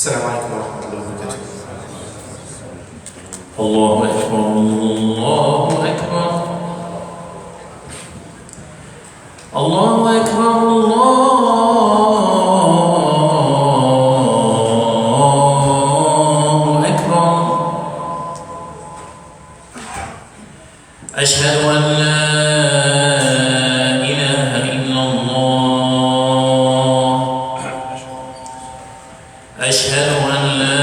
السلام عليكم ورحمة الله وبركاته. الله أكبر الله أكبر الله أكبر الله أكبر أشهد أن لا إله إلا الله أشهد أن لا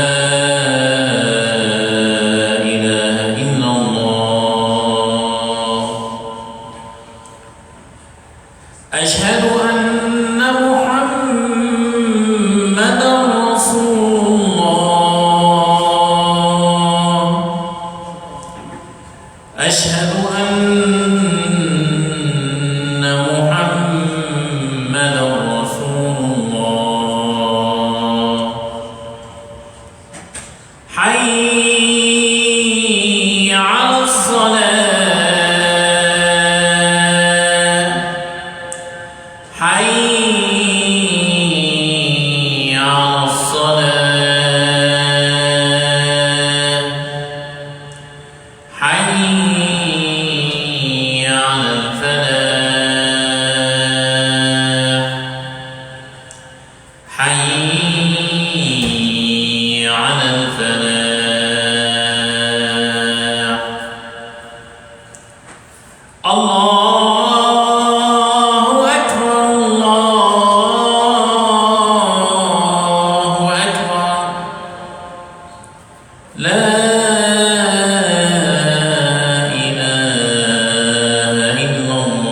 أشهد أن محمدًا رسول الله أشهد أن محمدًا رسول الله حي على الصلاة حي على الصلاة حي على الفلاح حي على الفلاح الله أكبر الله أكبر لا إله إلا الله.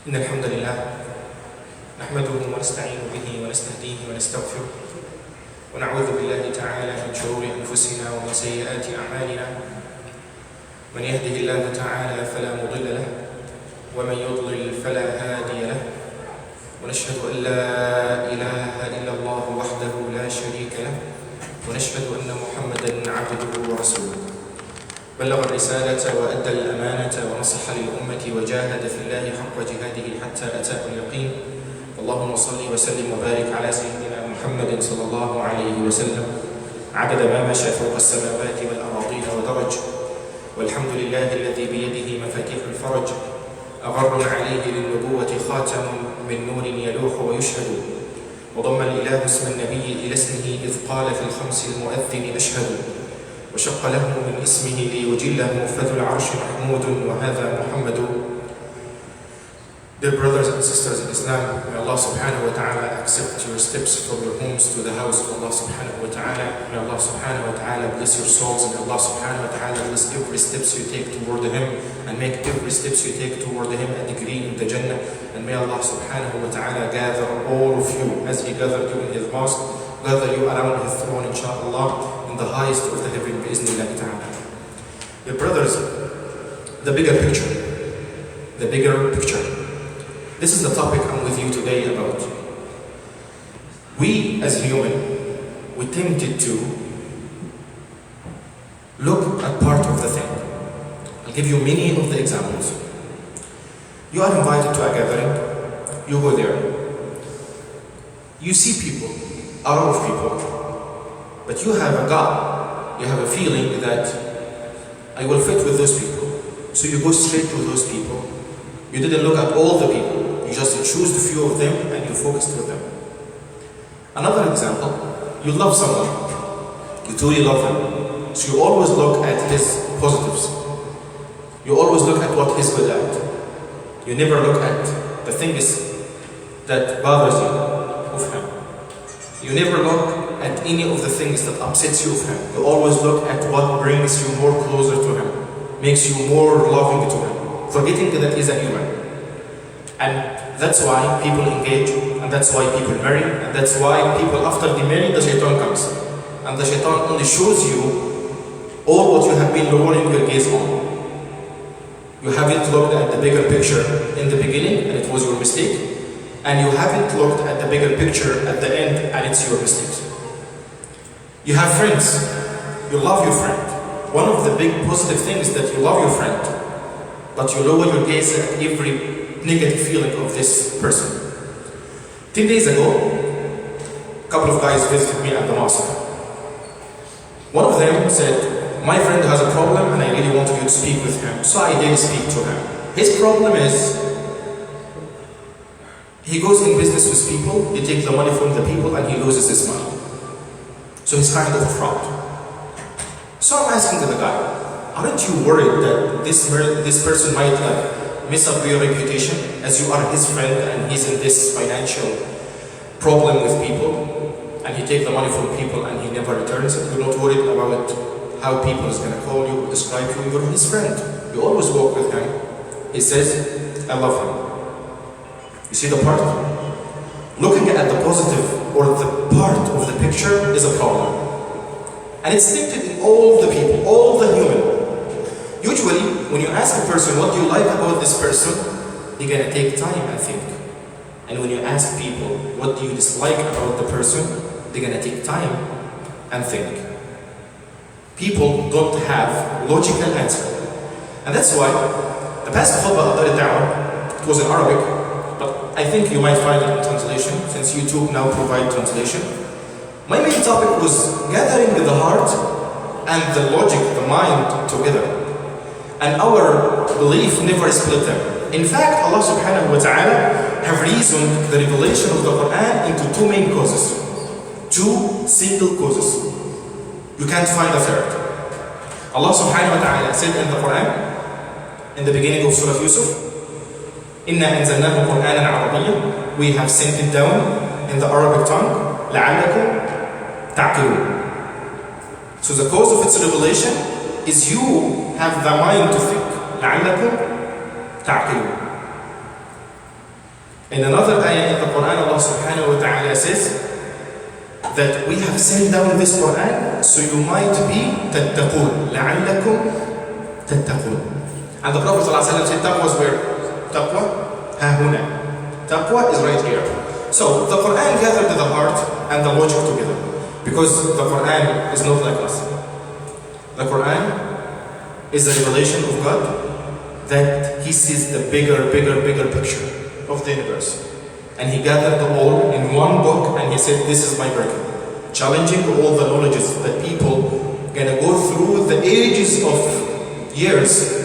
إن الحمد لله نحمده ونستعين به ونستهديه ونستغفره ونعوذ بالله تعالى من شرور أنفسنا ومن سيئات أعمالنا من يهده الله تعالى فلا مضل له ومن يضلل فلا هادي له ونشهد أن لا إله إلا الله وحده لا شريك له ونشهد أن محمدا عبده ورسوله بلغ الرسالة وأدى الأمانة ونصح للأمة وجاهد في الله حق جهاده حتى أتاه اليقين اللهم صل وسلم وبارك على سيدنا محمد صلى الله عليه وسلم عدد ما مشى فوق السماوات والأراضين ودرج والحمد لله الذي بيده مفاتيح الفرج أغر عليه للنبوة خاتم من نور يلوح ويشهد وضم الإله اسم النبي إلى اسمه إذ قال في الخمس المؤذن أشهد وشق له من اسمه ليجله فذو العرش محمود وهذا محمد. Dear brothers and sisters in Islam, may Allah subhanahu wa ta'ala accept your steps from your homes to the house of Allah subhanahu wa ta'ala. May Allah subhanahu wa ta'ala bless your souls, and Allah subhanahu wa ta'ala bless every steps you take toward Him and make every steps you take toward Him a degree in the Jannah. And may Allah subhanahu wa ta'ala gather all of you as He gathered you in His mosque, gather you around His throne inshaAllah in the highest of the heaven bi'Iznillah ta'ala. Your brothers, the bigger picture. This is the topic I'm with you today about. We as human, we tempted to look at part of the thing. I'll give you many of the examples. You are invited to a gathering, you go there. You see people, a lot of people, but you have a gut, you have a feeling that I will fit with those people. So you go straight to those people. You didn't look at all the people. You just choose a few of them and you focused with them. Another example, you love someone. You truly love him. So you always look at his positives. You always look at what he's good at. You never look at the things that bothers you of You never look at any of the things that upsets you of him. You always look at what brings you more closer to him, makes you more loving to him, forgetting that he's a human. And that's why people engage, and that's why people marry, and that's why people after they marry, the shaitan comes. And the shaitan only shows you all what you have been lowering your gaze on. You haven't looked at the bigger picture in the beginning, and it was your mistake. And you haven't looked at the bigger picture at the end, and it's your mistake. You have friends. You love your friend. One of the big positive things is that you love your friend, but you lower your gaze at every negative feeling of this person. 10 days ago, a couple of guys visited me at the mosque. One of them said, my friend has a problem and I really wanted you to speak with him. So I did speak to him. His problem is, he goes in business with people, he takes the money from the people and he loses his money. So he's kind of a fraud. So I'm asking the guy, aren't you worried that this person might mess up your reputation, as you are his friend and he's in this financial problem with people, and he takes the money from people and he never returns it? You're not worried about how people is going to call you or describe you. You're his friend. You always walk with him. He says, I love him. You see the part? Looking at the positive or the part of the picture is a problem. And it's stated in all the people, all the human. Usually, when you ask a person, what do you like about this person? They're going to take time and think. And when you ask people, what do you dislike about the person? They're going to take time and think. People don't have logical answer. And that's why the past khutbah it was in Arabic, but I think you might find it in translation, since YouTube now provide translation. My main topic was gathering the heart and the logic, the mind together. And our belief never split them. In fact, Allah subhanahu wa ta'ala have reasoned the revelation of the Quran into two main causes. Two single causes. You can't find a third. Allah subhanahu wa ta'ala said in the Quran, in the beginning of Surah Yusuf, إِنَّا أَنزَلْنَاهُ قُرْآنًا عَرَبِيًّا, we have sent it down in the Arabic tongue, لَعَلَّكُمْ تَعْقِلُونَ. So the cause of its revelation is you have the mind to think. لَعَلَّكُمْ تَعْقِلُونَ. In another ayah in the Quran, Allah subhanahu wa ta'ala says that we have sent down this Quran so you might be تَتَّقُونَ. لَعَلَّكُمْ تَتَّقُونَ. And the Prophet ﷺ said taqwa is where? Taqwa? هَهُنَا. Taqwa is right here. So the Quran gathered the heart and the logic together. Because the Quran is not like us. The Quran is a revelation of God that He sees the bigger picture of the universe. And He gathered them all in one book and He said, this is my book. Challenging all the knowledges that people gonna go through the ages of years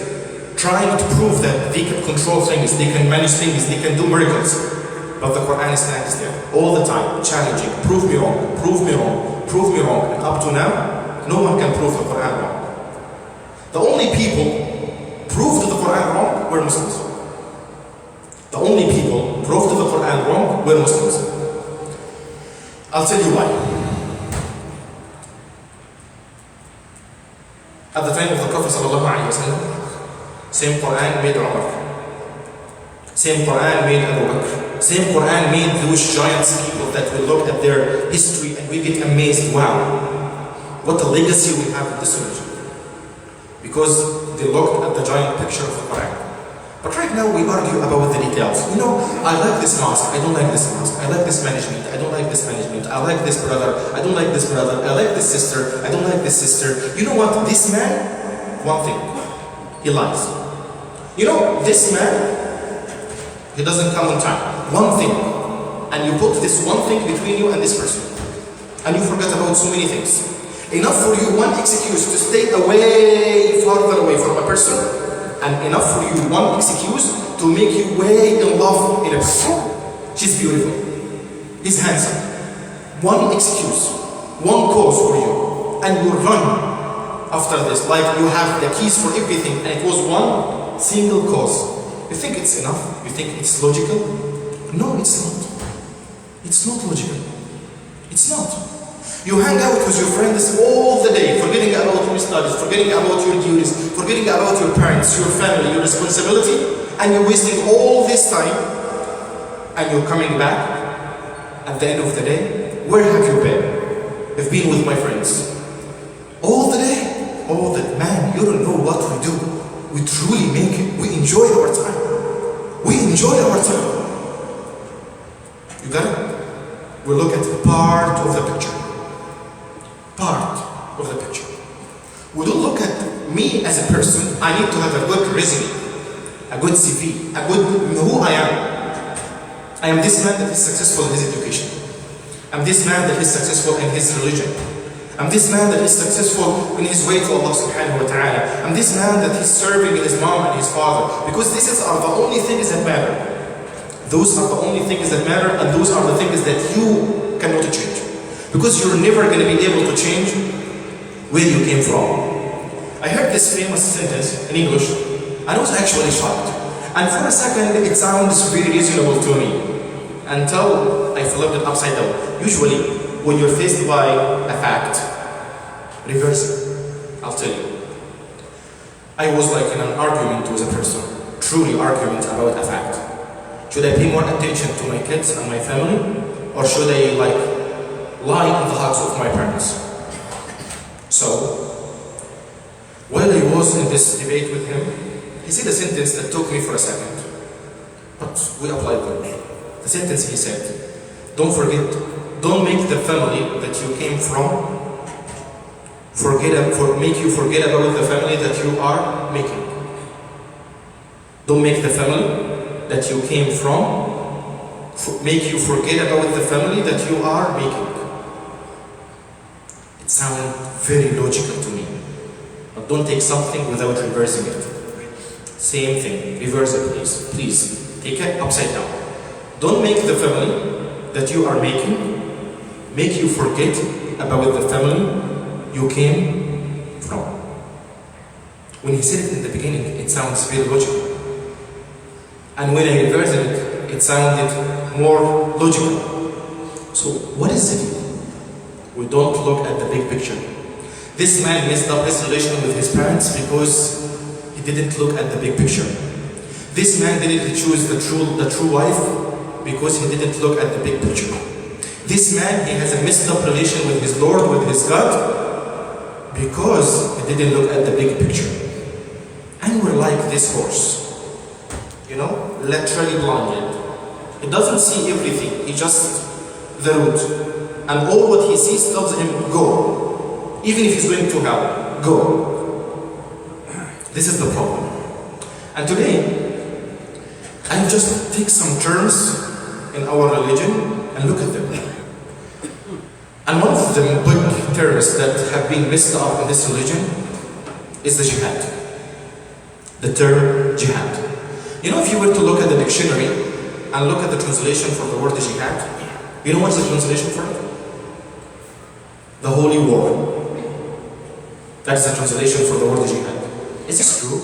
trying to prove that they can control things, they can manage things, they can do miracles. But the Quran stands there all the time, challenging, prove me wrong, prove me wrong, prove me wrong. And up to now, no one can prove the Quran wrong. The only people proved the Quran wrong were Muslims. The only people proved the Quran wrong were Muslims. I'll tell you why. At the time of the Prophet ﷺ, same Quran made Umar. Same Quran made Abu Bakr. Same Quran made those giants people that we look at their history and we get amazed. Wow, what a legacy we have in this religion. Because they looked at the giant picture of the Quran. But right now we argue about the details. You know, I like this mosque, I don't like this mosque. I like this management, I don't like this management. I like this brother, I don't like this brother. I like this sister, I don't like this sister. You know what? This man, one thing, he lies. You know, this man, he doesn't come on time. One thing. And you put this one thing between you and this person. And you forget about so many things. Enough for you one excuse to stay away, farther away from a person. And enough for you one excuse to make you way in love in a person. She's beautiful. He's handsome. One excuse. One cause for you. And you run after this. Like you have the keys for everything. And it was one single cause. You think it's enough? You think it's logical? No, it's not. It's not logical. It's not. You hang out with your friends all the day, forgetting about your studies, forgetting about your duties, forgetting about your parents, your family, your responsibility, and you're wasting all this time, and you're coming back at the end of the day. Where have you been? I've been with my friends. All the day, all the man, you don't know what we do. We truly make it. We enjoy our time. We enjoy our time. You got it? We look at part of the picture. Part of the picture. We don't look at me as a person. I need to have a good resume, a good CV, a good who I am. I am this man that is successful in his education. I'm this man that is successful in his religion. I'm this man that is successful in his way to Allah subhanahu wa ta'ala. I'm this man that is serving his mom and his father. Because these are the only things that matter. Those are the only things that matter, and those are the things that you cannot change. Because you're never going to be able to change where you came from. I heard this famous sentence in English, and I was actually shocked. And for a second, it sounds very reasonable to me, until I flipped it upside down. Usually, when you're faced by a fact, reverse it. I'll tell you. I was like in an argument with a person, truly argument about a fact. Should I pay more attention to my kids and my family, or should I lie in the hugs of my parents? So, while I was in this debate with him, he said a sentence that took me for a second, but we applied it. The sentence he said, don't make the family that you came from make you forget about the family that you are making. Don't make the family that you came from make you forget about the family that you are making. It sounds very logical to me. But don't take something without reversing it. Same thing, reverse it please. Please, take it upside down. Don't make the family that you are making make you forget about the family you came from. When he said it in the beginning, it sounds very logical. And when I reversed it, it sounded more logical. So what is it? We don't look at the big picture. This man messed up his relation with his parents because he didn't look at the big picture. This man didn't choose the true wife because he didn't look at the big picture. This man, he has a messed up relation with his Lord, with his God, because he didn't look at the big picture. And we're like this horse, literally blinded. He doesn't see everything, he just the road. And all what he sees tells him, go. Even if he's going to hell, go. This is the problem. And today, I just take some terms in our religion and look at them. And one of the big terms that have been messed up in this religion is the jihad. The term jihad. If you were to look at the dictionary and look at the translation for the word jihad, you know what's the translation for it? The holy war. That's the translation for the word jihad. Is this true?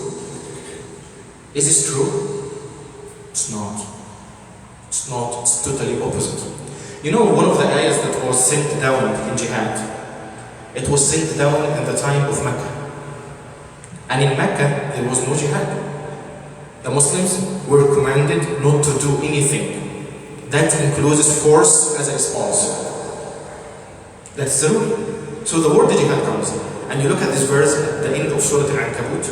Is this true? It's not. It's not. It's totally opposite. One of the ayahs that was sent down in jihad, it was sent down in the time of Mecca. And in Mecca, there was no jihad. The Muslims were commanded not to do anything. That includes force as a response. That's the rule. So the word jihad comes. And you look at this verse at the end of Surah Al-Ankabut,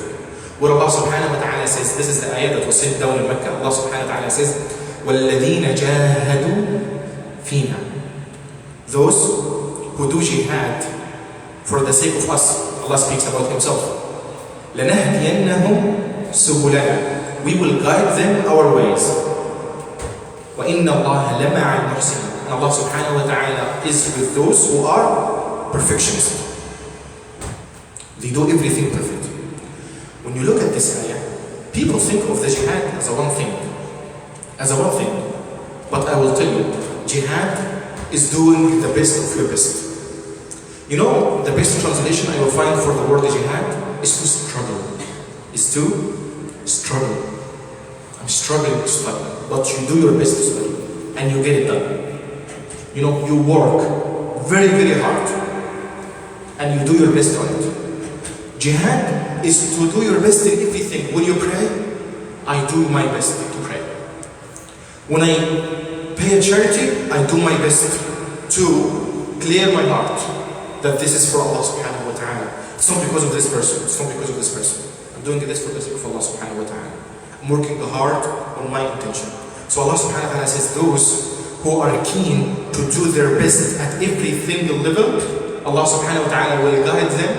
where Allah subhanahu wa ta'ala says, this is the ayah that was sent down in Mecca. Allah subhanahu wa ta'ala says, وَالَّذِينَ جَاهَدُوا فينا. Those who do jihad for the sake of us. Allah speaks about himself. لَنَهْدِيَنَّهُمْ سُبُلَنَا. We will guide them our ways. وَإِنَّ اللَّهَ لَمَعَ الْمُحْسِنِينَ. And Allah subhanahu wa ta'ala is with those who are perfectionists. They do everything perfect. When you look at this ayah, people think of the jihad as a one thing. But I will tell you, jihad is doing the best of your best. The best translation I will find for the word jihad is to struggle. I'm struggling to study, but you do your best to study, and you get it done. You work very, very hard, and you do your best on it. Jihad is to do your best in everything. When you pray, I do my best to pray. When I pay a charity, I do my best to clear my heart that this is for Allah subhanahu wa ta'ala. It's not because of this person, it's not because of this person. I'm doing this for the sake of Allah subhanahu wa ta'ala. I'm working hard on my intention. So Allah subhanahu wa ta'ala says those who are keen to do their best at every single level, Allah subhanahu wa ta'ala will guide them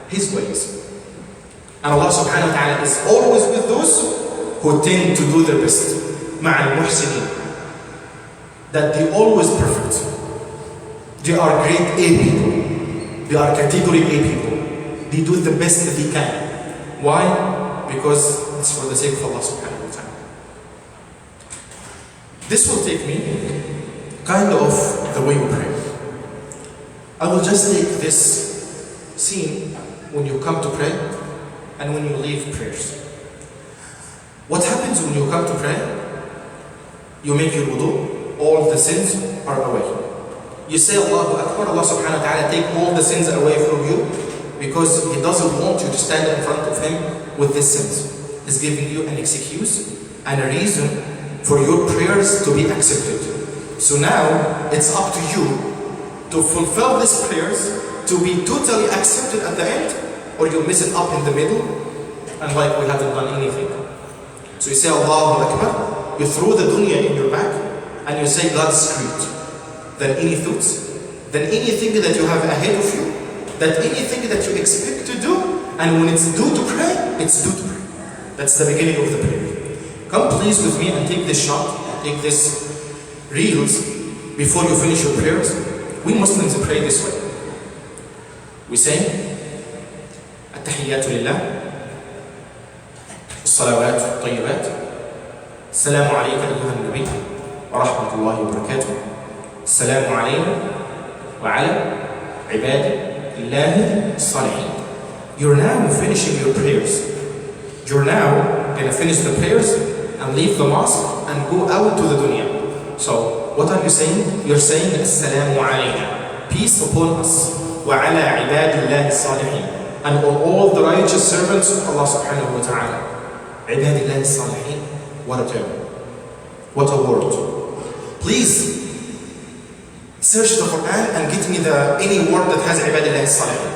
His ways. And Allah subhanahu wa ta'ala is always with those who tend to do their best. مع المحسنين. That they always perfect. They are grade A people. They are category A people. They do the best that they can. Why? Because it's for the sake of Allah subhanahu wa ta'ala. This will take me kind of the way we pray. I will just take this scene when you come to pray and when you leave prayers. What happens when you come to pray? You make your wudu, all the sins are away. You say Allahu Akbar, Allah subhanahu wa ta'ala take all the sins away from you because He doesn't want you to stand in front of Him with these sins. He's giving you an excuse and a reason for your prayers to be accepted. So now it's up to you to fulfill these prayers to be totally accepted at the end, or you mess it up in the middle and like we haven't done anything. So you say Allahu Akbar, you throw the dunya in your back and you say God's great. Then any thoughts, then anything that you have ahead of you, that anything that you expect to do, and when it's due to pray, it's due to pray. That's the beginning of the prayer. Come please with me and take this shot, take this reels before you finish your prayers. We Muslims pray this way. We say التحيات لله الصلوات الطيبات السلام عليك أيها النبي ورحمة الله وبركاته السلام علينا وعلى عباد الله الصالحين. You're now finishing your prayers. You're now going to finish the prayers and leave the mosque and go out to the dunya. So what are you saying? You're saying Assalamu alayna, peace upon us, wa ala ibadillahi salihin, and on all the righteous servants of Allah subhanahu wa ta'ala. Ibadillahi salihin, what a term, what a word. Please search the Quran and get me any word that has ibadillahi salihin.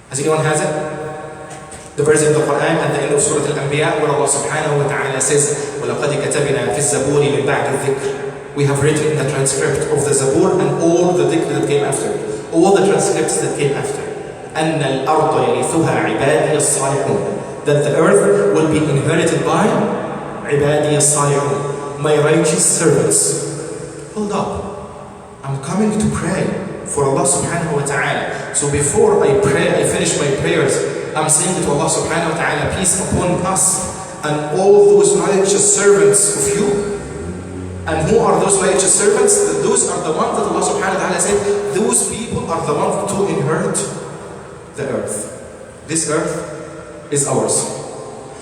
Has anyone has it? The verse in the Quran at the end of Surah Al-Anbiya where Allah subhanahu wa ta'ala says وَلَقَدْ كَتَبْنَا فِي الزَّبُورِ مِنْ بَعْدِ الذِّكْرِ. We have written in the transcript of the Zabur and all the dhikr that came after, all the transcripts that came after, أَنَّ الْأَرْضَ يَرِثُهَا عِبَادِيَ الصَّالِحُونَ, that the earth will be inherited by عِبَادِيَ الصَّالِحُونَ, my righteous servants. Hold up, I'm coming to pray for Allah subhanahu wa ta'ala. So before I pray, I finish my prayers, I'm saying to Allah subhanahu wa ta'ala, peace upon us and all those righteous servants of you. And who are those righteous servants? Those are the ones that Allah subhanahu wa ta'ala said, those people are the ones to inherit the earth. This earth is ours.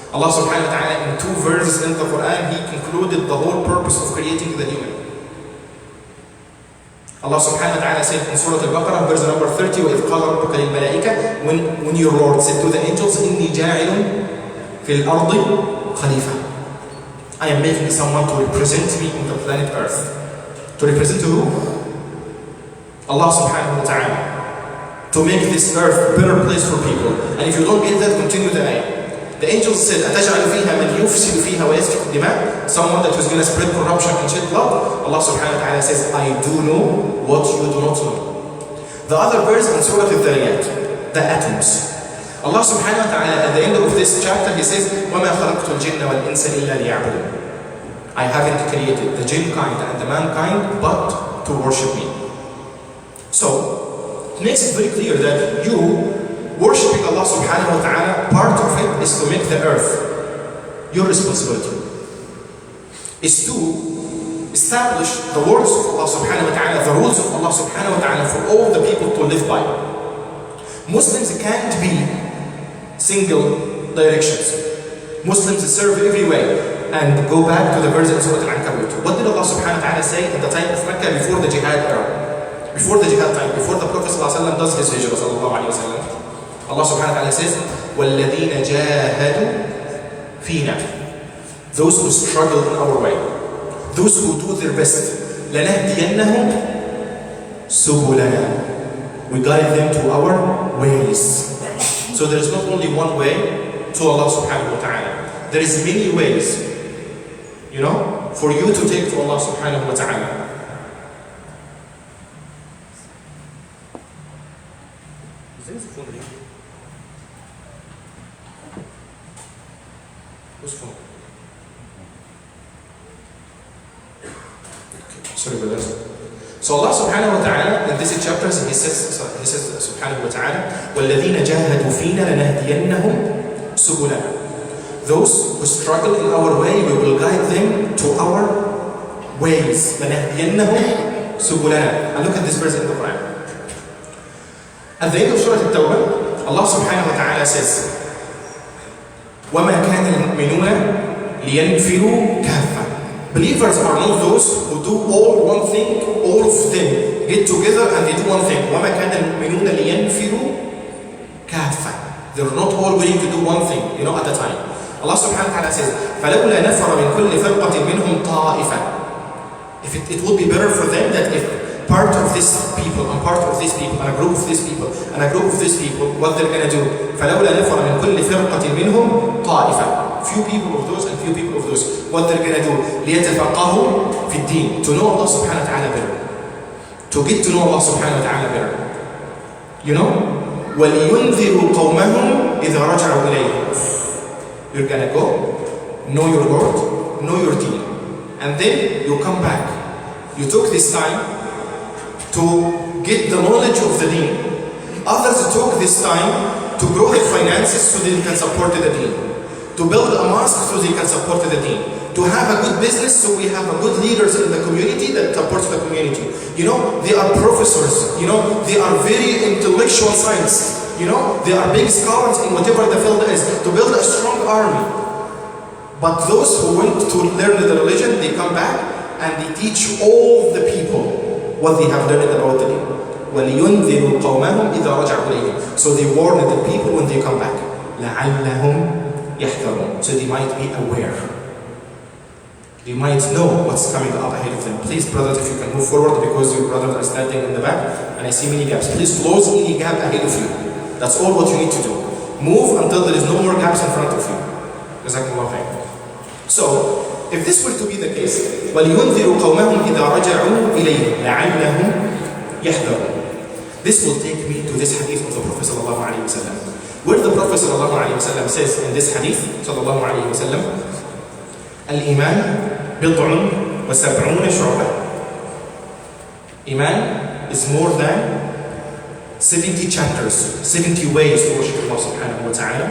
Allah subhanahu wa ta'ala in 2 verses in the Quran, He concluded the whole purpose of creating the human. Allah subhanahu wa ta'ala said in Surah Al-Baqarah, verse number 30, وَإِذْ قَالَ رَبُّكَ لِلْمَلَائِكَةِ, when your Lord said to the angels, إِنِّي جَاعِلٌ فِي الْأَرْضِ خَلِيفَةً, I am making someone to represent me on the planet Earth. To represent who? Allah subhanahu wa ta'ala. To make this earth a better place for people. And if you don't get that, continue the ayah. The angels said, أَتَجْعَلُ فِيهَا مَنْ يُفْسِدُ فِيهَا وَيَسْفِكُ الدِّمَاءَ, someone that was going to spread corruption and shed blood. Allah subhanahu wa ta'ala says, I do know what you do not know. The other verse in Surah Al-Dhariyat, the atoms. Allah subhanahu wa ta'ala at the end of this chapter, He says, وَمَا خَلَقْتُ الْجِنَّ وَالْإِنسَ إِلَّا لِيَعْبُدُونَ, I haven't created the jinn kind and the mankind but to worship me. So, it makes it very clear that you worshipping Allah subhanahu wa ta'ala, part of it is to make the earth. Your responsibility is to establish the words of Allah subhanahu wa ta'ala, the rules of Allah subhanahu wa ta'ala for all the people to live by. Muslims can't be single directions. Muslims serve every way. and go back to the verse in Surah Al-Ankabut. What did Allah subhanahu wa ta'ala say in the time of Mecca before the jihad era? Before the jihad time, before the Prophet ﷺ does his hijrah sallallahu alayhi wa sallam. Allah subhanahu wa ta'ala says, وَالَّذِينَ جَاهَدُوا فِينَا. Those who struggle in our way, those who do their best, لَنَهْدِيَنَّهُمْ سُبُلَنَا. We guide them to our ways. So there is not only one way to Allah subhanahu wa ta'ala. There is many ways, for you to take to Allah subhanahu wa ta'ala. Whose phone? Sorry about that. So Allah subhanahu wa ta'ala in these chapters he says subhanahu wa ta'ala وَالَّذِينَ جَاهَدُوا فِينَا لَنَهْدِيَنَّهُمْ سُبُلَنَا. Those who struggle in our way, we will guide them to our ways. لَنَهْدِيَنَّهُمْ سُبُلَنَا. And look at this verse in the Quran. At the end of Surah At-Tawbah, Allah subhanahu wa ta'ala says وَمَا كَانَ الْمُؤْمِنُونَ لِيَنْفِرُوا كَافَّةً. Believers are not those who do all one thing, all of them get together and they do one thing. وَمَا كَانَ الْمُؤْمِنُونَ لِيَنْفِرُوا كَافَّةً. They're not all willing to do one thing, at the time. Allah subhanahu wa ta'ala says, فَلَوْلَا نَفَرَ مِنْ كُلِّ فِرْقَةٍ مِّنْهُمْ طَائِفَةً. If it would be better for them that if part of this people and part of these people and a group of these people and a group of these people, what they're going to do? فَلَوْلَا نَفَرَ مِنْ كُلِّ فِرْقَةٍ مِّنْهُمْ طَائِفَةً. Few people of those and few people of those. What they're going to do? لِيَتَفَقَّهُوا فِي الدِّينِ. To know Allah subhanahu wa ta'ala better. To get to know Allah subhanahu wa ta'ala better. وَلِيُنذِرُوا قَوْمَهُمْ إِذَا رَجَعُوا إِلَيْهِ. You're going to go, know your Lord, know your deen. And then you come back. You took this time to get the knowledge of the deen. Others took this time to grow their finances so they can support the deen. To build a mosque so they can support the deen. To have a good business so we have a good leaders in the community that supports the community. They are professors. They are very intellectual science. They are big scholars in whatever the field is. To build a strong army. But those who went to learn the religion, they come back and they teach all the people what they have learned about the deen. وَلِيُنذِرُوا قَوْمَهُمْ إِذَا رَجَعُوا إِلَيْهِمْ. So they warn the people when they come back. لَعَلَّهُمْ يَحْذَرُونَ. So they might be aware. They might know what's coming up ahead of them. Please, brothers, if you can move forward because your brothers are standing in the back and I see many gaps. Please close any gap ahead of you. That's all what you need to do. Move until there is no more gaps in front of you. Jazakumullah khair. So, if this were to be the case, وَلِيُنذِرُوا قَوْمَهُمْ إِذَا رَجَعُوا إِلَيْهِمْ لَعَلَّهُمْ يَحْذَرُونَ. This will take me to this hadith of the Prophet sallallahu alaihi wasallam, where the Prophet sallallahu alaihi wasallam says in this hadith sallallahu alaihi wasallam, الإيمان بضع وسبعون شعبة. Iman is more than 70 chapters, 70 ways to worship Allah subhanahu wa ta'ala.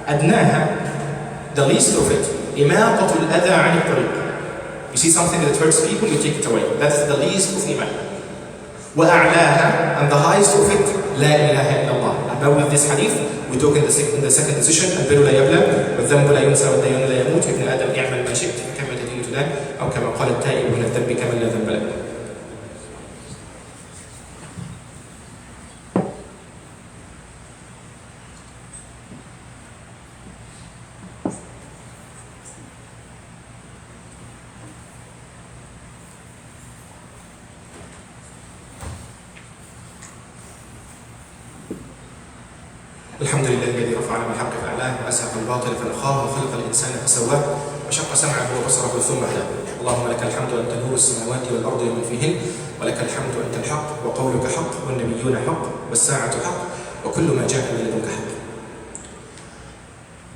أدناها, the least of it, إماطة الأذى عن الطريق. You see something that hurts people, you take it away. That's the least of Iman. وأعلاها, and the highest of it, لا إله إلا الله. About with this hadith, we talk in the second session, البر لا يبلى والذنب لا ينسى والديان لا يموت ابن آدم اعمل ما شئت كما تدين تدان أو كما قال التائب من الذنب كما لا ذنب له. الحمد لله الذي رفع علم الحق فأعلاه وأزهق الباطل فنخاه وخلق الإنسان فسواه وشق سمعه وبصره ثم هداه. اللهم لك الحمد أنت نور السماوات والأرض ومن فيهن ولك الحمد أنت الحق وقولك حق والنبيون حق والساعة حق وكل ما جاء من لدنك حق.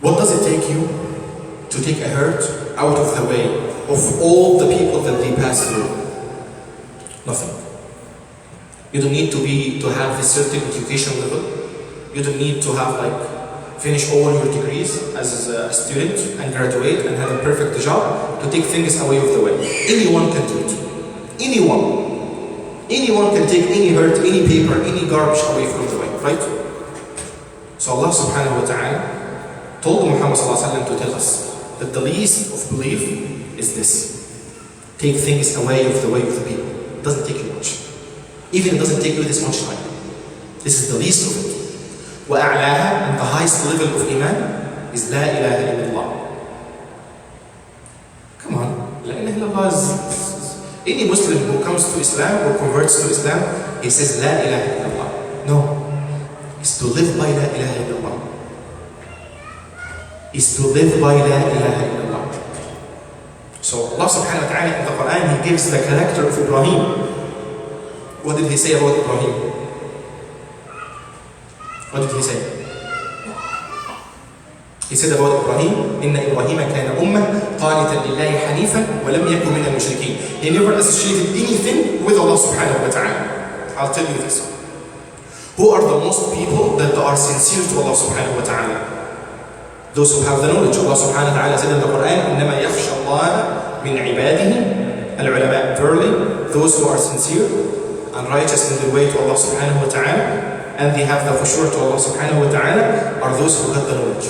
What does it take you to take a hurt out of the way of all the people that they pass through? Nothing. You don't need to have a certain education level. You don't need to have finish all your degrees as a student and graduate and have a perfect job to take things away of the way. Anyone can do it. Anyone can take any hurt, any paper, any garbage away from the way, right? So Allah subhanahu wa ta'ala told Muhammad sallallahu alaihi wasallam to tell us that the least of belief is this. Take things away of the way of the people. It doesn't take you much. Even it doesn't take you this much time. This is the least of it. وأعلاها, and the highest level of Iman is La ilaha illallah. Come on, La ilaha illallah is... Any Muslim who comes to Islam or converts to Islam, he says La ilaha illallah. No. It's to live by La ilaha illallah. It's to live by La ilaha illallah. So Allah subhanahu wa ta'ala in the Quran, He gives the character of Ibrahim. What did He say about Ibrahim? What did He say? He said about Ibrahim, إن إبراهيم كان أمة قانتا لله حنيفا ولم يكن من المشركين. He never associated anything with Allah subhanahu wa ta'ala. I'll tell you this. Who are the most people that are sincere to Allah subhanahu wa ta'ala? Those who have the knowledge. Allah subhanahu wa ta'ala said in the Quran, إنما يخشى الله من عباده العلماء. Verily, those who are sincere and righteous in their way to Allah subhanahu wa ta'ala, and they have the khushu' to Allah subhanahu wa ta'ala, are those who have the knowledge.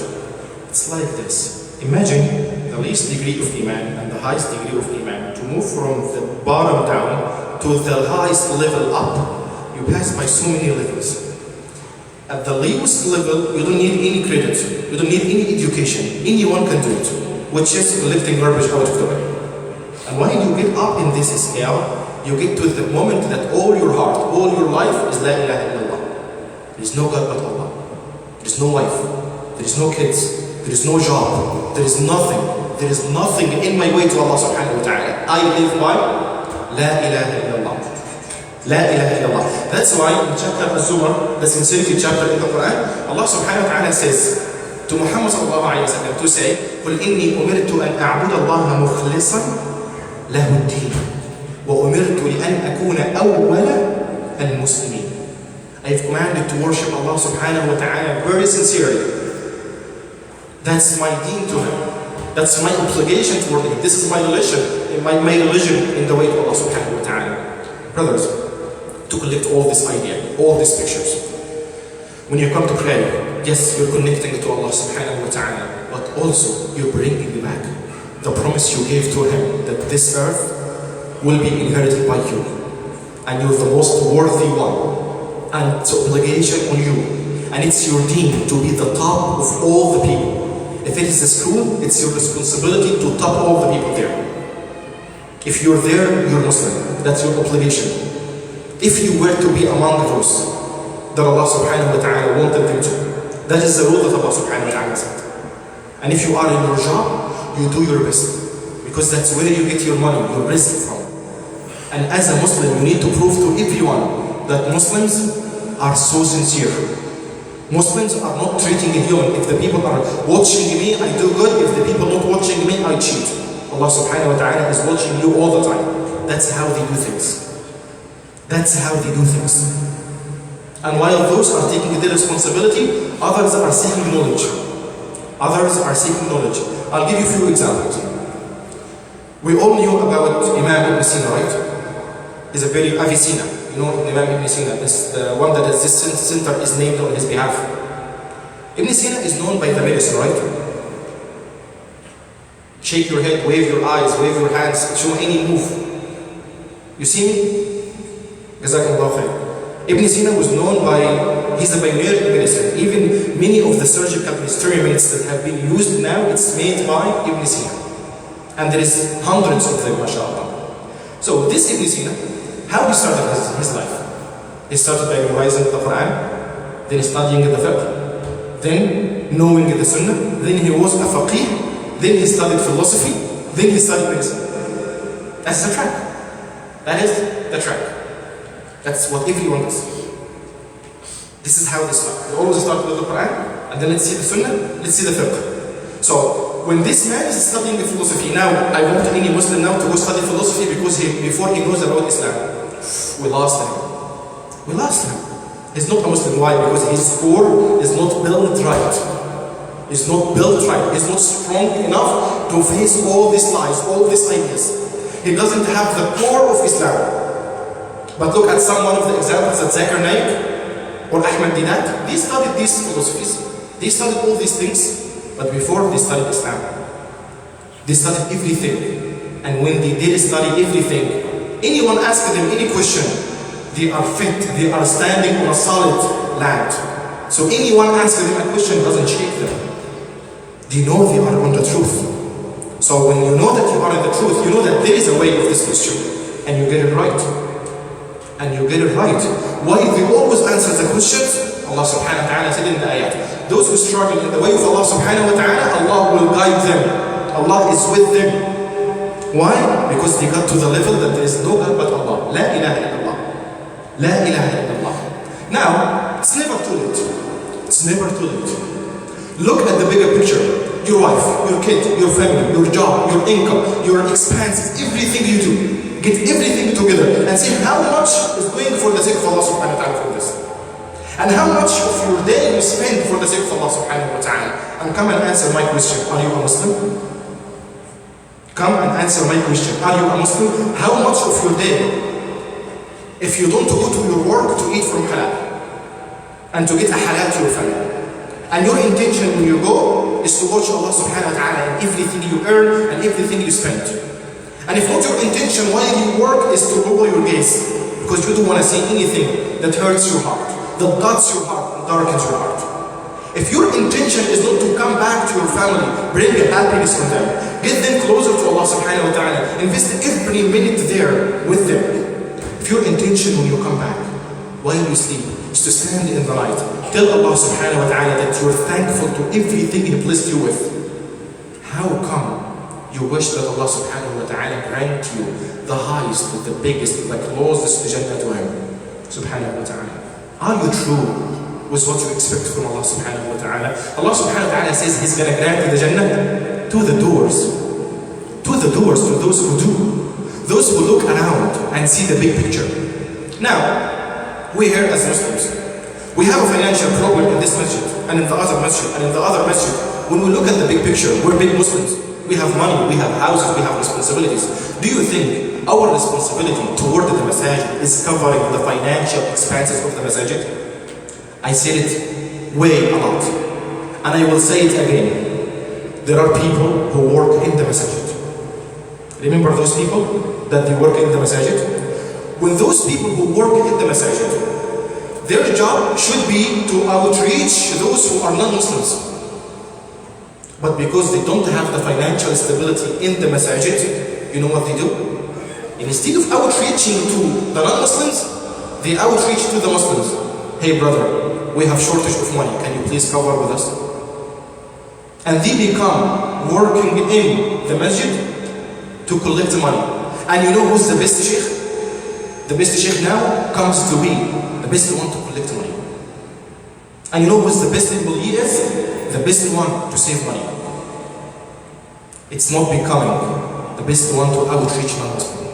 It's like this. Imagine the least degree of Iman and the highest degree of Iman. To move from the bottom down to the highest level up, you pass by so many levels. At the lowest level, you don't need any credit. You don't need any education. Anyone can do it, which is lifting garbage out of the way. And when you get up in this scale, you get to the moment that all your heart, all your life is La ilaha illallah. There is no God but Allah. There is no wife. There is no kids. There is no job. There is nothing. There is nothing in my way to Allah subhanahu wa ta'ala. I live by La ilaha illallah. La ilaha illallah. That's why in chapter Az-Zumar, the sincerity chapter in the Quran, Allah subhanahu wa ta'ala says to Muhammad sallallahu alayhi wa sallam to say, قُلْ إِنِّي أُمِرْتُ أَنْ أَعْبُدَ اللَّهَ مُخْلِصًا لَهُ الدِّينَ وَأُمِرْتُ لِأَنْ أَكُونَ أَوَّلَ الْمُسْلِمِينَ. I have commanded to worship Allah subhanahu wa ta'ala very sincerely. That's my deen to Him. That's my obligation toward Him. This is my religion in the way to Allah subhanahu wa ta'ala. Brothers, to collect all this idea, all these pictures. When you come to pray, yes, you're connecting to Allah subhanahu wa ta'ala, but also you're bringing back the promise you gave to Him that this earth will be inherited by you. And you're the most worthy one. And it's an obligation on you. And it's your deen to be the top of all the people. If it is a school, it's your responsibility to top all the people there. If you're there, you're Muslim. That's your obligation. If you were to be among those that Allah subhanahu wa ta'ala wanted them to, that is the rule that Allah subhanahu wa ta'ala said. And if you are in your job, you do your best. Because that's where you get your money, your risk from. And as a Muslim, you need to prove to everyone that Muslims are so sincere. Muslims are not treating a human. If the people are watching me, I do good. If the people not watching me, I cheat. Allah subhanahu wa ta'ala is watching you all the time. That's how they do things. That's how they do things. And while those are taking their responsibility, others are seeking knowledge. Others are seeking knowledge. I'll give you a few examples. We all knew about Imam Ibn Sina, right? He's a very Avicenna. You know Imam Ibn Sina, this, the one that has this center is named on his behalf. Ibn Sina is known by the medicine, right? Shake your head, wave your eyes, wave your hands, show any move. You see me? Jazakumullah khair. Ibn Sina was known by, he's a pioneer in medicine. Even many of the surgical experiments that have been used now, it's made by Ibn Sina. And there is hundreds of them, mashallah. So this Ibn Sina, how he started his life? He started by memorizing the Quran, then studying the fiqh, then knowing the sunnah, then he was a faqih, then he studied philosophy, then he studied medicine. That's the track. That is the track. That's what everyone does. This is how they start. They always start with the Quran, and then let's see the sunnah, let's see the fiqh. So when this man is studying the philosophy, now I want any Muslim now to go study philosophy because before he knows about Islam. We lost him. We lost him. He's not a Muslim. Why? Because his core is not built right. He's not built right. He's not strong enough to face all these lies, all these ideas. He doesn't have the core of Islam. But look at some one of the examples that Zakir Naik or Ahmed Didat. They studied these philosophies. They studied all these things. But before they studied Islam. They studied everything. And when they did study everything, anyone asked them any question, they are fit, they are standing on a solid land. So anyone asking them a question doesn't shake them. They know they are on the truth. So when you know that you are in the truth, you know that there is a way of this question, and you get it right. And you get it right. Why they always answer the questions? Allah subhanahu wa ta'ala said in the ayat, those who struggle in the way of Allah subhanahu wa ta'ala, Allah will guide them. Allah is with them. Why? Because they got to the level that there is no God but Allah. La ilaha illallah. La ilaha illallah. Now, it's never too late. It's never too late. Look at the bigger picture. Your wife, your kid, your family, your job, your income, your expenses, everything you do. Get everything together and see how much is going for the sake of Allah subhanahu wa ta'ala for this. And how much of your day you spend for the sake of Allah subhanahu wa ta'ala. And come and answer my question. Are you a Muslim? Come and answer my question. Are you a Muslim? How much of your day, if you don't go to your work to eat from halal and to get a halal to your family, and your intention when you go is to watch Allah subhanahu wa ta'ala in everything you earn and everything you spend. And if not your intention while you work is to lower your gaze, because you don't want to see anything that hurts your heart, that cuts your heart, and darkens your heart. If your intention is not to come back to your family, bring happiness on them, get them closer to Allah subhanahu wa ta'ala, invest every minute there with them. If your intention when you come back, while you sleep, is to stand in the night, tell Allah subhanahu wa ta'ala that you are thankful to everything He blessed you with. How come you wish that Allah subhanahu wa ta'ala grant you the highest, the biggest, the closest to Jannah to Him subhanahu wa ta'ala? Are you true with what you expect from Allah subhanahu wa ta'ala? Allah subhanahu wa ta'ala says He's going to grant you the Jannah to the doors. To the doors, to those who do. Those who look around and see the big picture. Now, we here as Muslims, we have a financial problem in this masjid, and in the other masjid, and in the other masjid. When we look at the big picture, we're big Muslims. We have money, we have houses, we have responsibilities. Do you think our responsibility toward the masajid is covering the financial expenses of the masajid? I said it way a lot, and I will say it again. There are people who work in the masajid. Remember those people that they work in the masajid? When those people who work in the masajid, their job should be to outreach those who are non-Muslims. But because they don't have the financial stability in the masajid, you know what they do? Instead of outreaching to the non-Muslims, they outreach to the Muslims. Hey brother, we have shortage of money, can you please cover with us? And they become working in the masjid to collect money. And you know who's the best sheikh? The best sheikh now comes to be the best one to collect money. And you know who's the best employee is? The best one to save money. It's not becoming the best one to outreach non-Muslim.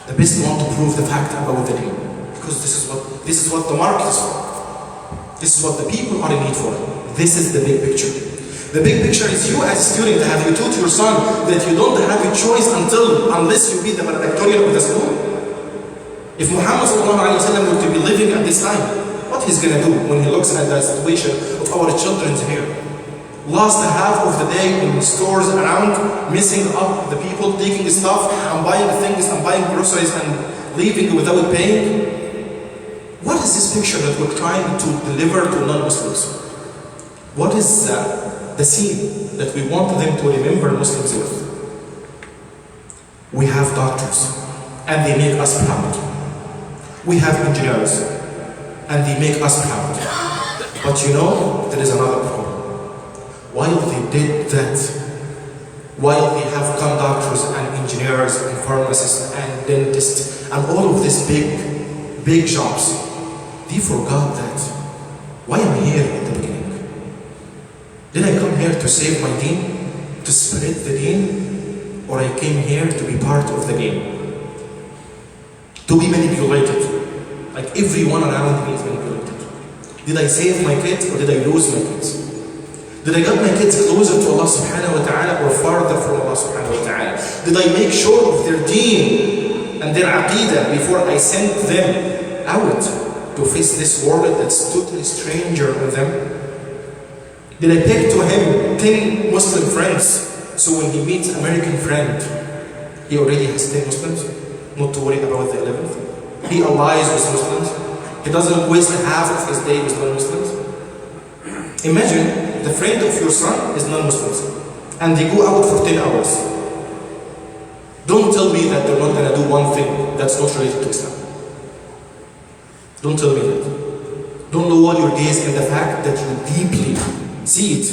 The best one to prove the fact about the deen. Because this is what the market is for. This is what the people are in need for. This is the big picture. The big picture is you as a student. Have you taught your son that you don't have a choice unless you be the valedictorian of the school? If Muhammad were to be living at this time, what he's going to do when he looks at the situation of our children here? Lost half of the day in stores around, messing up the people, taking stuff and buying things and buying groceries and leaving without paying. What is this picture that we're trying to deliver to non-Muslims? What is the scene that we want them to remember Muslims with? We have doctors and they make us proud. We have engineers and they make us proud. But you know, there is another problem. While they did that, while they have come doctors and engineers and pharmacists and dentists and all of these big jobs, they forgot that why I'm here at the beginning. Did I come here to save my deen? To spread the deen? Or I came here to be part of the game? To be manipulated? Like everyone around me is manipulated. Did I save my kids or did I lose my kids? Did I get my kids closer to Allah subhanahu wa ta'ala or farther from Allah subhanahu wa ta'ala? Did I make sure of their deen and their aqidah before I sent them out to face this world that's totally stranger with them? Did I pick to him 10 Muslim friends So when he meets an American friend, he already has 10 Muslims, not to worry about the 11th. He allies with Muslims. He doesn't waste half of his day with non-Muslims. Imagine the friend of your son is non-Muslims, and they go out for 10 hours. Don't tell me that they're not going to do one thing that's not related to Islam. Don't tell me that. Don't lower your gaze in the fact that you deeply see it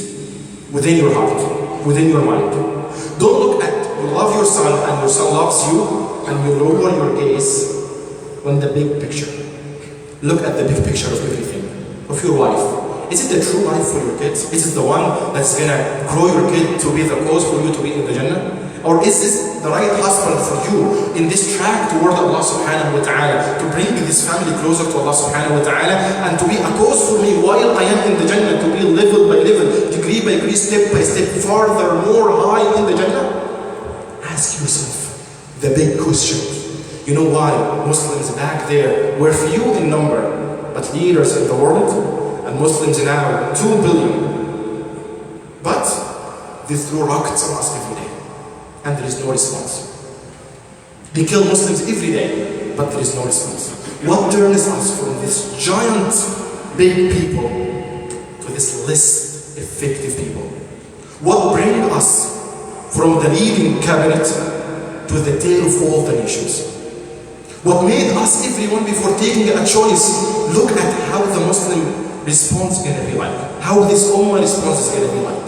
within your heart, within your mind. Don't look at, you love your son and your son loves you, and you lower your gaze on the big picture. Look at the big picture of everything, of your life. Is it the true life for your kids? Is it the one that's going to grow your kid to be the cause for you to be in the Jannah? Or is this the right husband for you in this track toward Allah subhanahu wa ta'ala, to bring this family closer to Allah subhanahu wa ta'ala, and to be a cause for me while I am in the Jannah, to be level by level, degree by degree, step by step, farther, more high in the Jannah? Ask yourself the big question. You know why Muslims back there were few in number, but leaders in the world, and Muslims now 2 billion. But they throw rockets on us every day, and there is no response. They kill Muslims every day, but there is no response. What turns us from this giant big people to this less effective people? What brings us from the leading cabinet to the tail of all the nations? What made us, everyone, before taking a choice, look at how the Muslim response is going to be like, how this Ummah response is going to be like?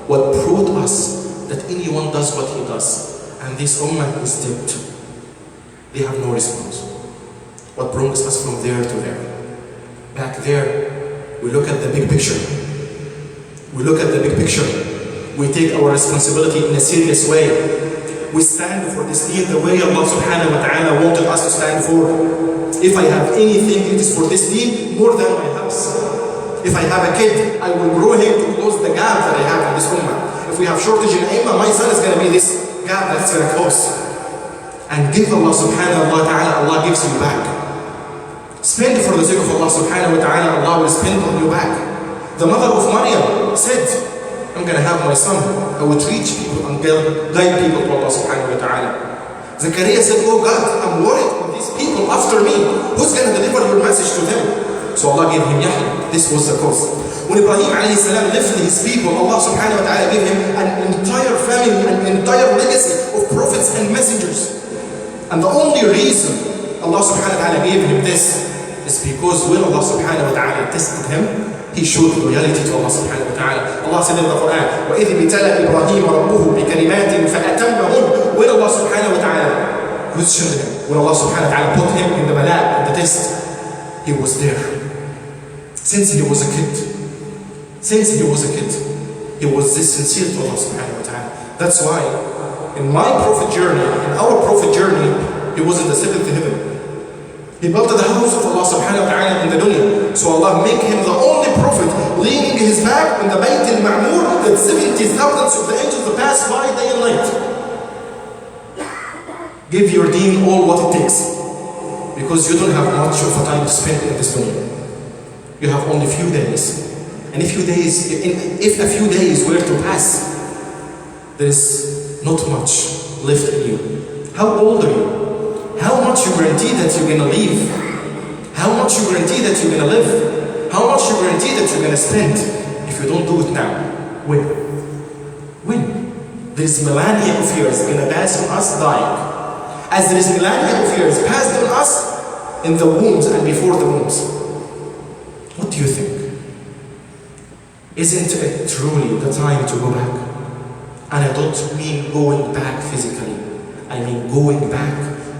What proved us that anyone does what he does, and this Ummah is dipped. They have no response. What brings us from there to there? Back there, we look at the big picture. We look at the big picture. We take our responsibility in a serious way. We stand for this deen the way Allah subhanahu wa ta'ala wanted us to stand for. If I have anything, it is for this deen more than my house. If I have a kid, I will grow him to close the gap that I have in this ummah. If we have shortage in ilm, my son is going to be this gap that's going to close. And give Allah subhanahu wa ta'ala, Allah gives you back. Spend for the sake of Allah subhanahu wa ta'ala, Allah will spend on you back. The mother of Maryam said, I'm going to have my son. I will teach people and guide people to Allah subhanahu wa ta'ala. Zakaria said, oh God, I'm worried with these people after me. Who's going to deliver your message to them? So Allah gave him Yahya. This was the cause. When Ibrahim alayhi salam left his people, Allah subhanahu wa ta'ala gave him an entire family, an entire legacy of prophets and messengers. And the only reason Allah subhanahu wa ta'ala gave him this is because when Allah subhanahu wa ta'ala tested him, he showed loyalty to Allah subhanahu wa ta'ala. Allah said in the Quran, وَإِذْ ابْتَلَى إِبْرَاهِيمَ رَبُّهُ بِكَلِمَاتٍ فَأَتَمَّهُنَّ. When Allah subhanahu wa ta'ala questioned him, when Allah subhanahu wa ta'ala put him in the bala, in the test, he was there. Since he was a kid, he was this sincere to Allah subhanahu wa ta'ala. That's why in my prophet journey, in our prophet journey, he was in the 7th heaven. He built the house of Allah subhanahu wa ta'ala in the dunya. So Allah make him the only prophet leaning his back on the Bayt al-Ma'mur that 70,000 of the angels pass by day and night. Give your deen all what it takes, because you don't have much of a time to spend in this dunya. You have only few days. And if a few days were to pass, there is not much left in you. How old are you? How much you guarantee that you're going to live? How much you guarantee that you're going to live? How much you guarantee that you're going to spend if you don't do it now? When? There's millennia of years going to pass on us dying. As there is millennia of years passed on us in the wombs and before the wombs. What do you think? Isn't it truly the time to go back? And I don't mean going back physically. I mean going back,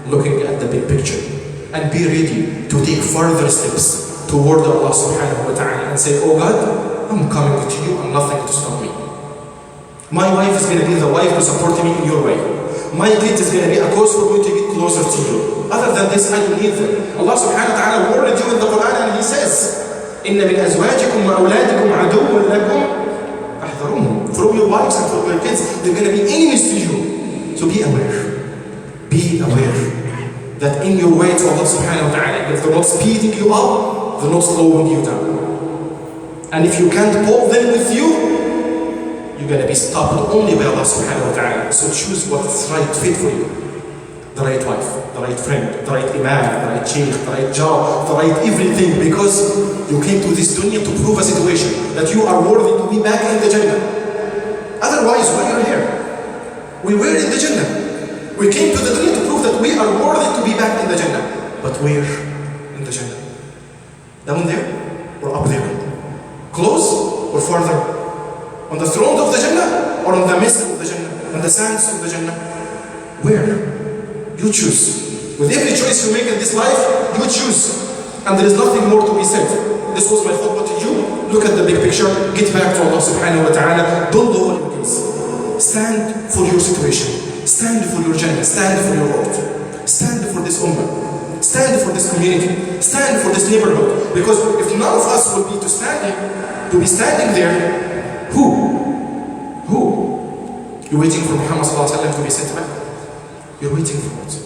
looking at the big picture, and be ready to take further steps toward Allah subhanahu wa ta'ala and say, oh God, I'm coming to you and nothing to stop me. My wife is going to be the wife to support me in your way. My kid is going to be a cause for me to get closer to you. Other than this, I don't need them. Allah subhanahu wa ta'ala warned you in the Quran, and He says, إِنَّ مِنْ أَزْوَاجِكُمْ وَأَوْلَادِكُمْ عَدُوٌّ لَكُمْ فَاحْذَرُوهُمْ. From your wives and from your kids, they're going to be enemies to you. So be aware. Be aware that in your way to Allah subhanahu wa ta'ala, if they're not speeding you up, they're not slowing you down. And if you can't pull them with you, you're going to be stopped only by Allah subhanahu wa ta'ala. So choose what's right fit for you. The right wife, the right friend, the right imam, the right sheikh, the right job, the right everything, because you came to this dunya to prove a situation that you are worthy to be back in the Jannah. Otherwise, why are you here? We were in the Jannah. We came to the dunya to prove that we are worthy to be back in the Jannah. But where in the Jannah? Down there or up there? Close or farther? On the throne of the Jannah or on the mist of the Jannah? On the sands of the Jannah? Where? You choose. With every choice you make in this life, you choose. And there is nothing more to be said. This was my khutbah to you. Look at the big picture. Get back to Allah subhanahu wa ta'ala. Don't do what it is. Stand for your situation. Stand for your Jannah. Stand for your world. Stand for this ummah. Stand for this community. Stand for this neighborhood. Because if none of us will be to be standing there, who? You're waiting for Muhammad sallallahu alaihi wasallam to be sent back? You're waiting for it.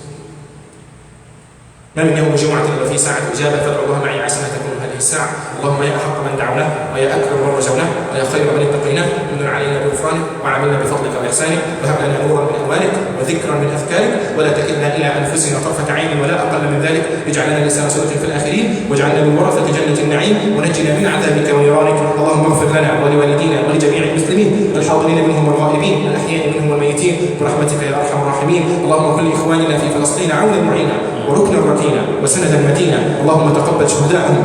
ما من يوم جمعة إلا في ساعة إجابة فادعوا الله معي عسى أن تكون هذه الساعة. اللهم يا أحق من دعوناه ويا أكرم من رجوناه ويا خير من اتقيناه من علينا بغفرانك وعاملنا بفضلك وإحسانك وهب لنا نورا من أنوارك وذكرا من أذكارك ولا تكلنا إلى أنفسنا طرفة عين ولا أقل من ذلك. اجعلنا لسان صدق في الآخرين واجعلنا من ورثة جنة النعيم ونجنا من عذابك ونيرانك. اللهم اغفر لنا ولوالدينا ولجميع المسلمين الحاضرين منهم والغائبين الأحياء منهم والميتين برحمتك يا أرحم الراحمين. اللهم كن لإخواننا في فلسطين عونا معينا وركنا ركينا وسندا متينا. اللهم تقبل شهداءهم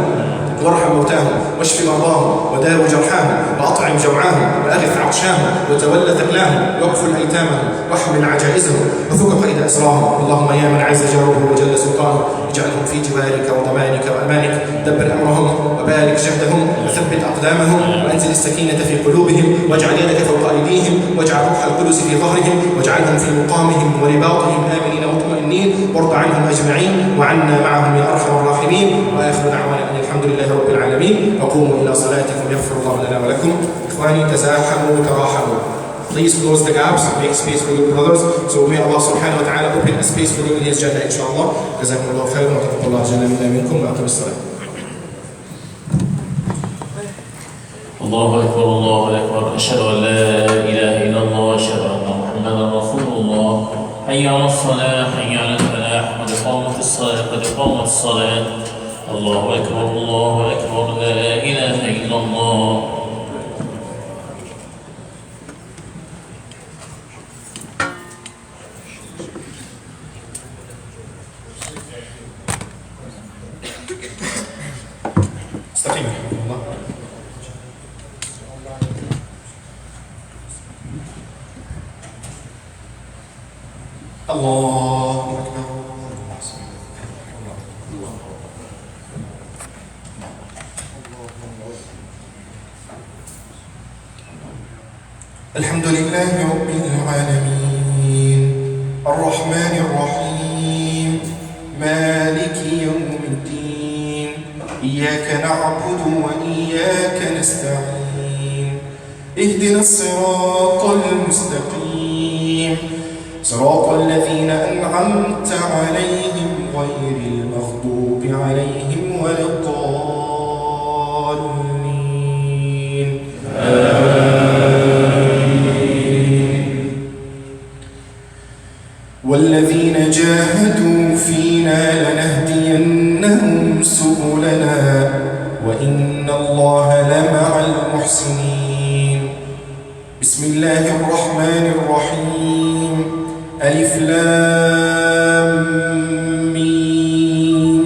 وارحم موتاهم واشف مرضاهم وداو جرحاهم واطعم جوعاهم واغث عطشاهم وتول ثقلاهم واكفل ايتامهم واحمل عجائزهم وفك قيد اسراهم. اللهم يا من عز جاره وجل سلطانه اجعلهم في جوارك وضمانك وامانك. دبر امرهم وبارك جهدهم وثبت اقدامهم وانزل السكينه في قلوبهم واجعل يدك فوق ايديهم واجعل روح القدس في ظهرهم واجعلهم في مقامهم ورباطهم امنين مطمئنين وارض عنهم اجمعين وعنا معهم يا ارحم الراحمين. واخر دعوانا ان الحمد لله رب العالمين. وقوموا إلى صلاتكم يغفر الله لنا ولكم. إخواني تزاحموا تراحموا. Please close the gaps and make space for your brothers. So may Allah subhanahu wa ta'ala open a space for you in His Jannah inshallah. جزاكم الله خيرا وتقبل الله جل منا منكم وأقم الصلاة. الله أكبر الله أكبر. أشهد أن لا إله إلا الله وأشهد أن محمدا رسول الله. حي على الصلاة حي على الفلاح قد قامت الصلاة قد قامت الصلاة. الله أكبر الله أكبر لا إله إلا الله. استقيم الله. الله أكبر. الحمد لله رب العالمين الرحمن الرحيم مالك يوم الدين إياك نعبد وإياك نستعين اهدنا الصراط المستقيم صراط الذين أنعمت عليهم غير المغضوب عليهم ولا الضالين. والذين جاهدوا فينا لنهدينهم سبلنا وإن الله لمع المحسنين. بسم الله الرحمن الرحيم. ألف لام ميم.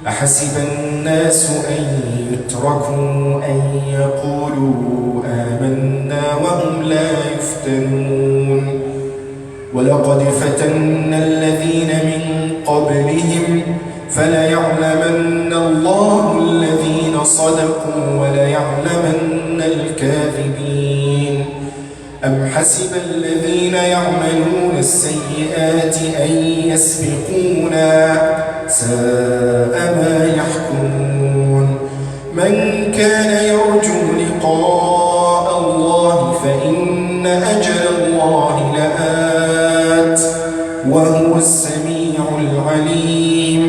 أحسب الناس أن يتركوا أن يقولوا آمنا وهم لا يفتنون. ولقد فتنا الذين من قبلهم فليعلمن الله الذين صدقوا وليعلمن الكاذبين. أم حسب الذين يعملون السيئات أن يسبقونا ساء ما يحكمون. من كان يرجو لقاء الله فإن أجل الله لآت وهو السميع العليم.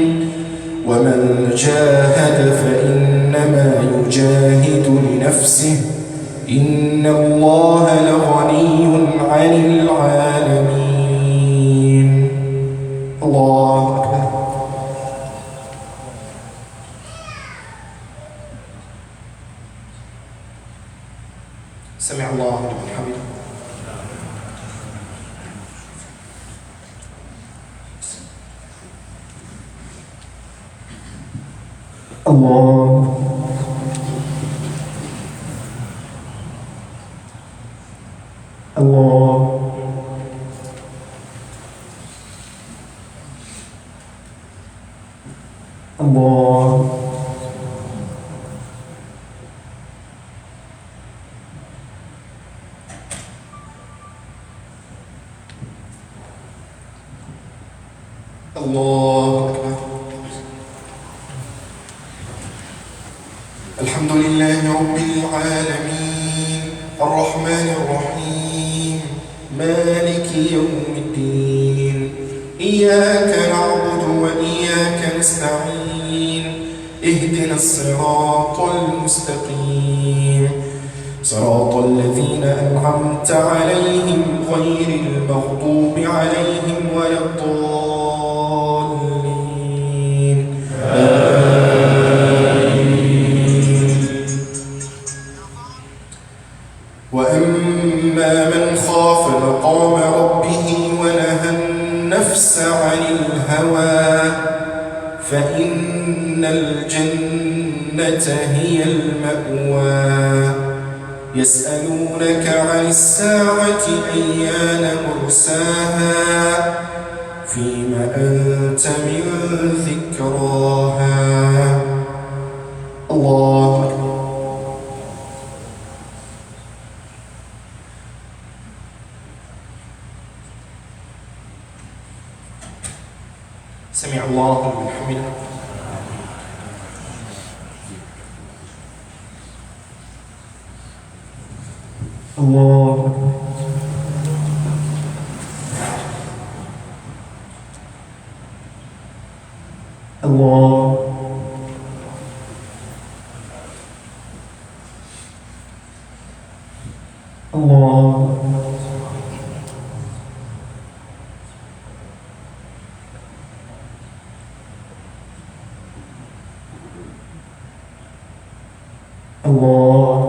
ومن جاهد فإنما يجاهد لنفسه إن الله لغفور عن العالمين. الله أكبر. سمع الله لمن حمده. الله. الله. الله. الله أكبر. الحمد لله رب العالمين الرحمن الرحيم مالك يوم الدين إياك نعبد وإياك نستعين اهدنا الصراط المستقيم صراط الذين أنعمت عليهم غير المغضوب عليهم ولا الضالين. وأما من خاف مقام ربه ونهى النفس عن الهوى فإن الجنة هي المأوى. يسألونك عن الساعة أيان مرساها فيم أنت من ذكراها. الله أكبر. سمع الله لمن حمده. الله أكبر. الله. الله. الله.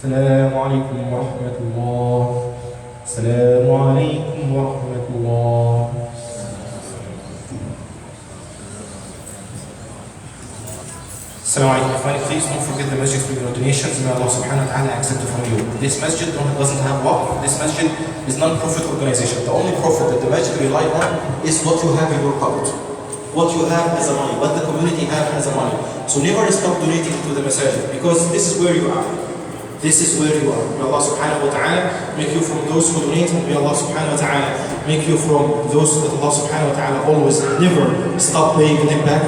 السلام عليكم ورحمة الله. السلام عليكم ورحمة الله. Assalamu alaikum. Please don't forget the masjid for your donations. May Allah subhanahu wa ta'ala accept it from you. This masjid doesn't have waqf. This masjid is non-profit organization. The only profit that the masjid rely on is what you have in your pocket. What you have as a money, what the community have as a money. So never stop donating to the masjid because this is where you are. This is where you are. May Allah subhanahu wa ta'ala make you from those who donate, and may Allah subhanahu wa ta'ala make you from those that Allah subhanahu wa ta'ala always never stop paying them back.